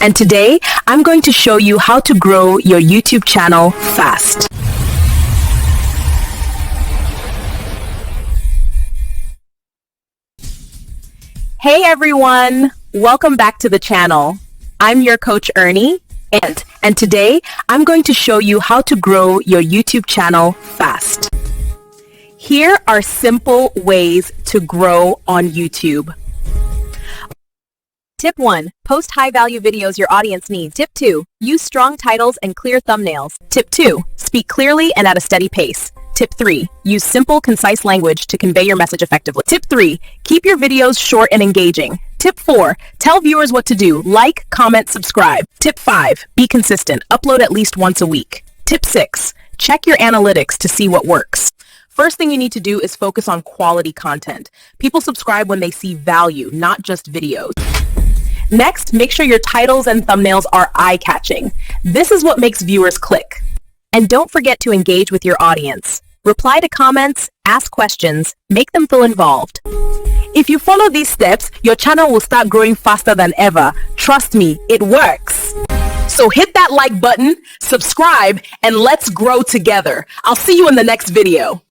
And today, I'm going to show you how to grow your YouTube channel fast. Hey everyone! Welcome back to the channel. I'm your coach Ernie, and today I'm going to show you how to grow your YouTube channel fast. Here are simple ways to grow on YouTube. Tip 1. Post high-value videos your audience needs. Tip 2. Use strong titles and clear thumbnails. Tip 2. Speak clearly and at a steady pace. Tip 3. Use simple, concise language to convey your message effectively. Tip 3. Keep your videos short and engaging. Tip 4. Tell viewers what to do. Like, comment, subscribe. Tip 5. Be consistent. Upload at least once a week. Tip 6. Check your analytics to see what works. First thing you need to do is focus on quality content. People subscribe when they see value, not just videos. Next, make sure your titles and thumbnails are eye-catching. This is what makes viewers click. And don't forget to engage with your audience. Reply to comments, ask questions, make them feel involved. If you follow these steps, your channel will start growing faster than ever. Trust me, it works. So hit that like button, subscribe, and let's grow together. I'll see you in the next video.